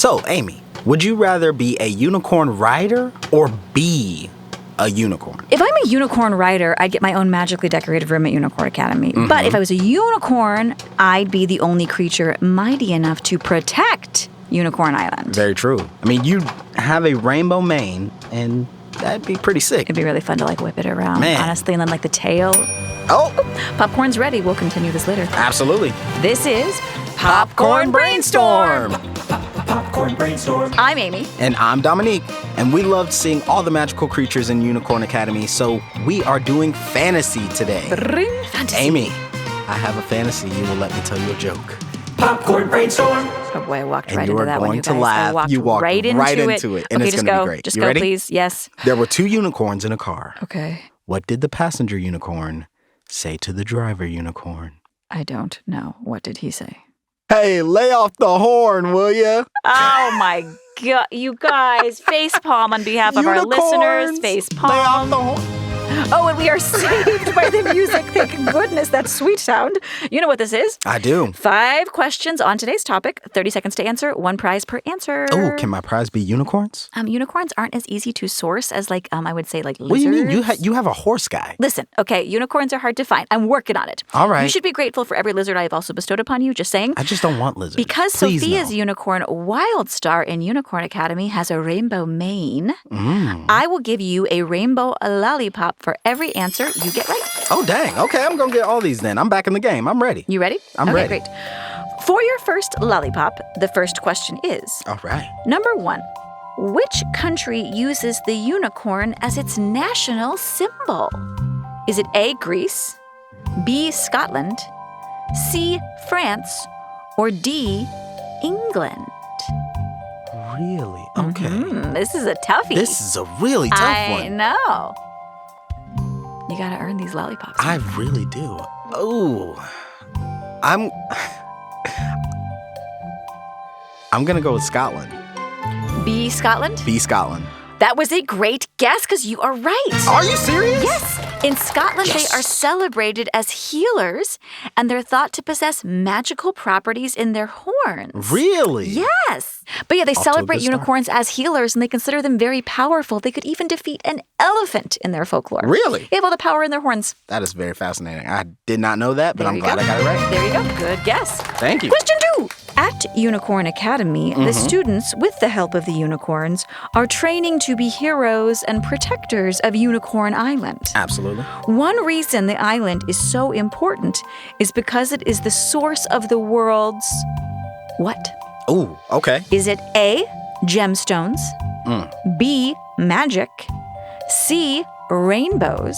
So, Amy, would you rather be a unicorn rider or be a unicorn? If I'm a unicorn rider, I'd get my own magically decorated room at Unicorn Academy. But if I was a unicorn, I'd be the only creature mighty enough to protect Unicorn Island. Very true. I mean, you have a rainbow mane, and that'd be pretty sick. It'd be really fun to whip it around, Man. honestly, and then the tail. Oh, Popcorn's ready. We'll continue this later. absolutely. This is Popcorn Brainstorm. Popcorn Brainstorm. I'm Amy. And I'm Dominique, and we loved seeing all the magical creatures in Unicorn Academy, so we are doing fantasy today. Fantasy. Amy, I have a fantasy. You will let me tell you a joke. Popcorn Brainstorm. Oh boy, I walked And right you into are that one, going you to guys. laugh. I walked You walked right into it, and okay, it's just gonna go. be great. Just You go, ready? please. Yes. There were 2 unicorns in a car. Okay. What did the passenger unicorn say to the driver unicorn? I don't know. What did he say? Hey, lay off the horn, will ya? Oh my God, you guys! Facepalm on behalf of our listeners. Lay off Facepalm. the horn. Oh, and we are saved by the music. Thank goodness, that sweet sound. You know what this is? I do. 5 questions on today's topic. 30 seconds to answer. 1 prize per answer. Oh, can my prize be unicorns? Unicorns aren't as easy to source as I would say lizards. What do you mean? You have a horse guy. Listen, okay, unicorns are hard to find. I'm working on it. All right. You should be grateful for every lizard I have also bestowed upon you, just saying. I just don't want lizards. Because Please, Sophia's no. unicorn Wildstar in Unicorn Academy has a rainbow mane, Mm. I will give you a rainbow lollipop for every answer you get right. Oh, dang. Okay, I'm going to get all these then. I'm back in the game. I'm ready. You ready? I'm okay, ready. Great. For your first lollipop, the first question is, All right. number 1, which country uses the unicorn as its national symbol? Is it A, Greece, B, Scotland, C, France, or D, England? Really? Okay. This is a toughie. This is a really tough I one. know. You gotta earn these lollipops. I really do. Oh. I'm going to go with Scotland. B, Scotland? Be Scotland. That was a great guess because you are right. Are you serious? Yes. In Scotland, Yes. they are celebrated as healers, and they're thought to possess magical properties in their horns. Really? Yes. But yeah, they to a celebrate good start. unicorns as healers, and they consider them very powerful. They could even defeat an elephant in their folklore. Really? They have all the power in their horns. That is very fascinating. I did not know that, but There I'm you glad go. I got it right. There you go. Good guess. Thank you. Question 2. At Unicorn Academy, the students, with the help of the unicorns, are training to be heroes and protectors of Unicorn Island. Absolutely. One reason the island is so important is because it is the source of the world's what? Ooh, okay. Is it A, gemstones, B, magic, C, rainbows,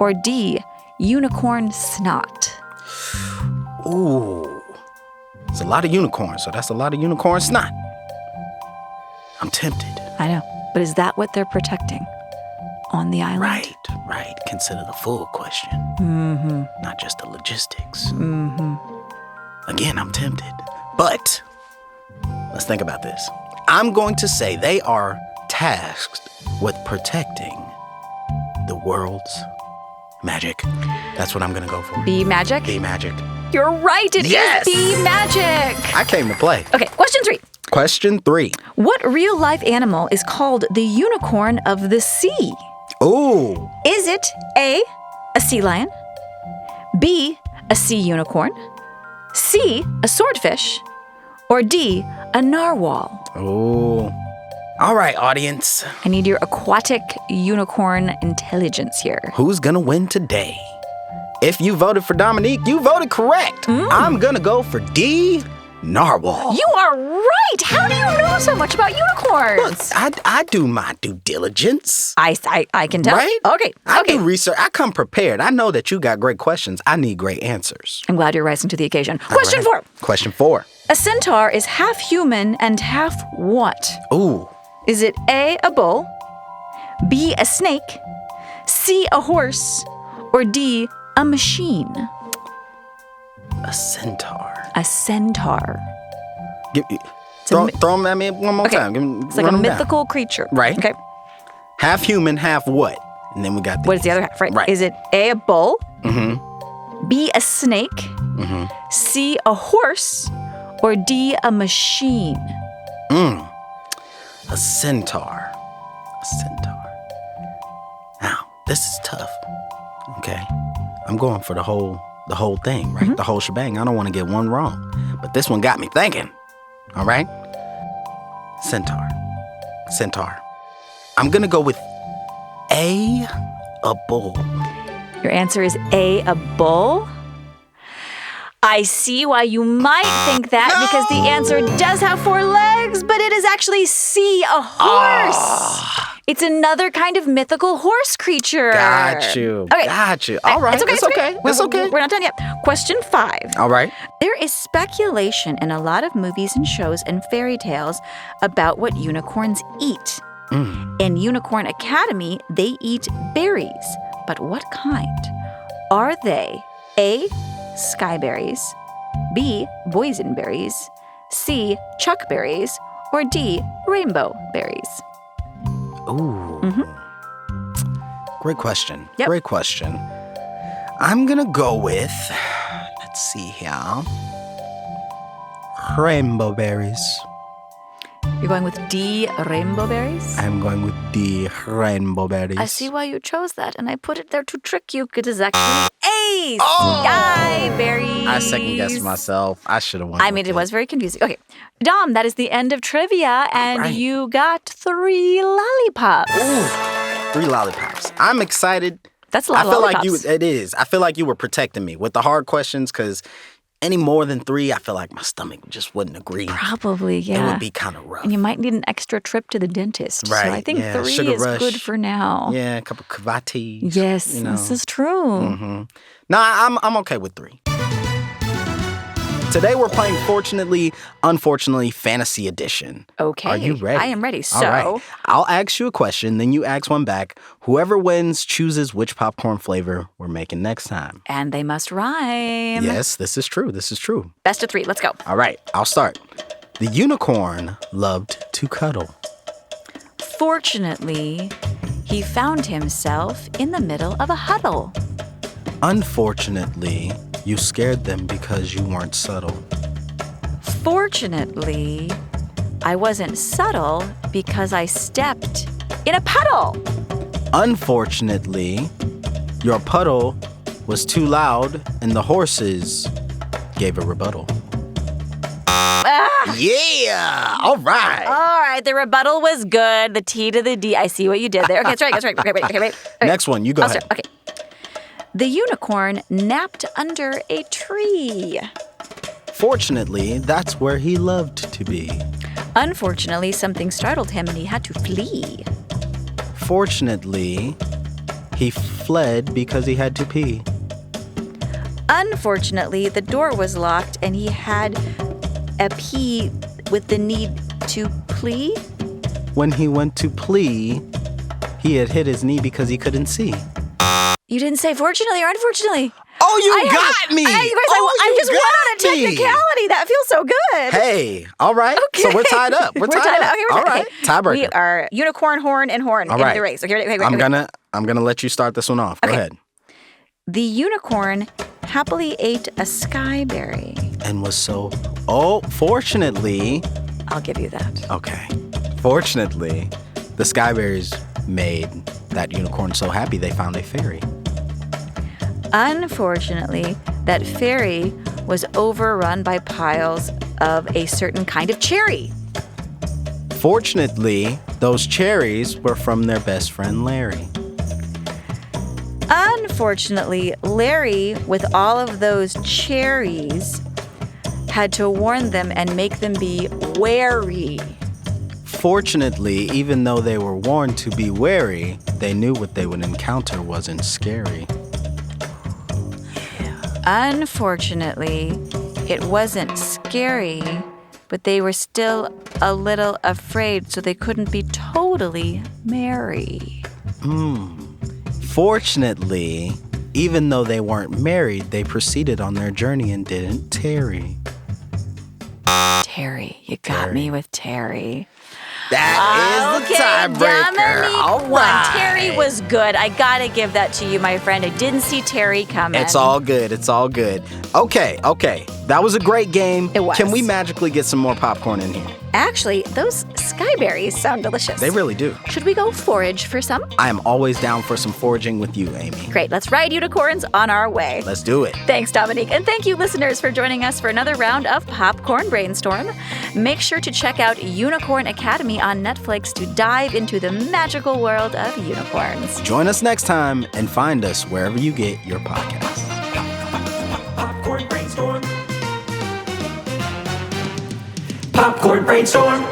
or D, unicorn snot? Ooh. It's a lot of unicorns, so that's a lot of unicorn snot. I'm tempted. I know, but is that what they're protecting on the island? Right. Consider the full question. Not just the logistics. Again, I'm tempted. But let's think about this. I'm going to say they are tasked with protecting the world's magic. That's what I'm going to go for. B, magic? Be magic. You're right, it is Yes! B, magic. I came to play. Okay, question 3. Question 3. What real-life animal is called the unicorn of the sea? Ooh. Is it A, a sea lion, B, a sea unicorn, C, a swordfish, or D, a narwhal? Ooh. All right, audience. I need your aquatic unicorn intelligence here. Who's gonna win today? If you voted for Dominique, you voted correct. I'm gonna go for D, narwhal. You are right! How do you know so much about unicorns? I do my due diligence. I can tell. Right? Okay. I do research. I come prepared. I know that you got great questions. I need great answers. I'm glad you're rising to the occasion. Question 4. Question 4. A centaur is half human and half what? Ooh. Is it A, a bull, B, a snake, C, a horse, or D, a machine? A centaur. A centaur. Throw them at me one more Okay. time. It's like a mythical creature. Right. Okay. Half human, half what? And then we got What is the other half? Right. Right. Is it A, a bull, Mm-hmm. B, a snake, C, a horse, or D, a machine? Mm. centaur. A centaur. Now, this is tough. Okay? I'm going for the whole thing, right? The whole shebang. I don't want to get one wrong. But this one got me thinking. All right? Centaur. I'm going to go with a bull. Your answer is A, a bull? I see why you might think that because the answer does have 4 legs, but it is actually C, a horse. It's another kind of mythical horse creature. Got you. Okay. Got you. All right. It's okay. It's okay. We're not done yet. Question 5. All right. There is speculation in a lot of movies and shows and fairy tales about what unicorns eat. In Unicorn Academy, they eat berries. But what kind? Are they A, skyberries, B, boysenberries, C, chuckberries, or D, rainbow berries? Ooh. Great question. Yep. Great question. I'm going to go with, let's see here, rainbow berries. You're going with D, rainbow berries? I'm going with D, rainbow berries. I see why you chose that, and I put it there to trick you. It is actually A, sky berries. I second-guessed myself. I should have won. I mean, it was very confusing. Okay, Dom, that is the end of trivia, and right. you got 3 lollipops. Ooh, 3 lollipops. I'm excited. That's a lot of I feel lollipops. like it is. I feel like you were protecting me with the hard questions because any more than 3, I feel like my stomach just wouldn't agree. Probably, yeah. It would be kind of rough. And you might need an extra trip to the dentist. Right, So I think yeah, 3 sugar is rush. good for now. Yeah, a couple cavatis. Yes, you know. this is true. No, I'm okay with 3. Today we're playing Fortunately, Unfortunately Fantasy Edition. Okay. Are you ready? I am ready. All right. I'll ask you a question, then you ask one back. Whoever wins chooses which popcorn flavor we're making next time. And they must rhyme. Yes, this is true. This is true. Best of 3. Let's go. All right, I'll start. The unicorn loved to cuddle. Fortunately, he found himself in the middle of a huddle. Unfortunately, you scared them because you weren't subtle. Fortunately, I wasn't subtle because I stepped in a puddle. Unfortunately, your puddle was too loud and the horses gave a rebuttal. Yeah! All right. All right, the rebuttal was good. The T to the D. I see what you did there. Okay, that's right. Okay, wait. Next one, you go ahead. Okay. The unicorn napped under a tree. Fortunately, that's where he loved to be. Unfortunately, something startled him and he had to flee. Fortunately, he fled because he had to pee. Unfortunately, the door was locked and he had a pee with the need to plea. When he went to plea, he had hit his knee because he couldn't see. You didn't say fortunately or unfortunately. Oh, you got me! I just won on a technicality. That feels so good. Hey, all right. Okay. So we're tied up. We're tied up. Okay, all right. Tiebreaker. We are unicorn, horn, and horn in the race. So here, I'm gonna let you start this one off. Go ahead. The unicorn happily ate a skyberry. And was so. Oh, fortunately. I'll give you that. Okay. Fortunately, the skyberries made that unicorn so happy they found a fairy. Unfortunately, that fairy was overrun by piles of a certain kind of cherry. Fortunately, those cherries were from their best friend Larry. Unfortunately, Larry, with all of those cherries, had to warn them and make them be wary. Fortunately, even though they were warned to be wary, they knew what they would encounter wasn't scary. Unfortunately, it wasn't scary, but they were still a little afraid, so they couldn't be totally merry. Fortunately, even though they weren't married, they proceeded on their journey and didn't tarry. Terry, you got me with Terry. That is the tiebreaker. Dominique All won. right. Terry was good. I gotta give that to you, my friend. I didn't see Terry coming. It's all good. It's all good. Okay. That was a great game. It was. Can we magically get some more popcorn in here? Actually, those skyberries sound delicious. They really do. Should we go forage for some? I am always down for some foraging with you, Amy. Great, let's ride unicorns on our way. Let's do it. Thanks, Dominique, and thank you, listeners, for joining us for another round of Popcorn Brainstorm. Make sure to check out Unicorn Academy on Netflix to dive into the magical world of unicorns. Join us next time and find us wherever you get your podcasts. Popcorn Brainstorm. Popcorn Brainstorm.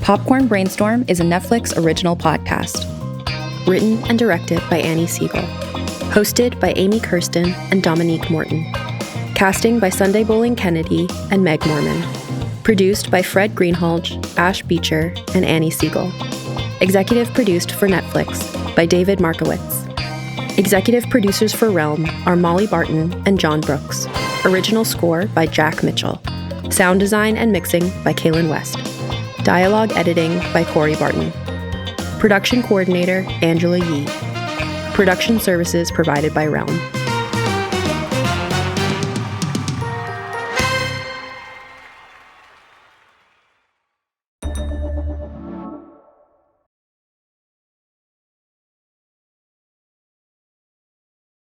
Popcorn Brainstorm is a Netflix original podcast. Written and directed by Annie Siegel. Hosted by Amy Kirsten and Dominique Morton. Casting by Sunday Bowling Kennedy and Meg Morman. Produced by Fred Greenhalgh, Ash Beecher, and Annie Siegel. Executive produced for Netflix by David Markowitz. Executive producers for Realm are Molly Barton and John Brooks. Original score by Jack Mitchell. Sound design and mixing by Kaylin West. Dialogue editing by Corey Barton. Production coordinator Angela Yee. Production services provided by Realm.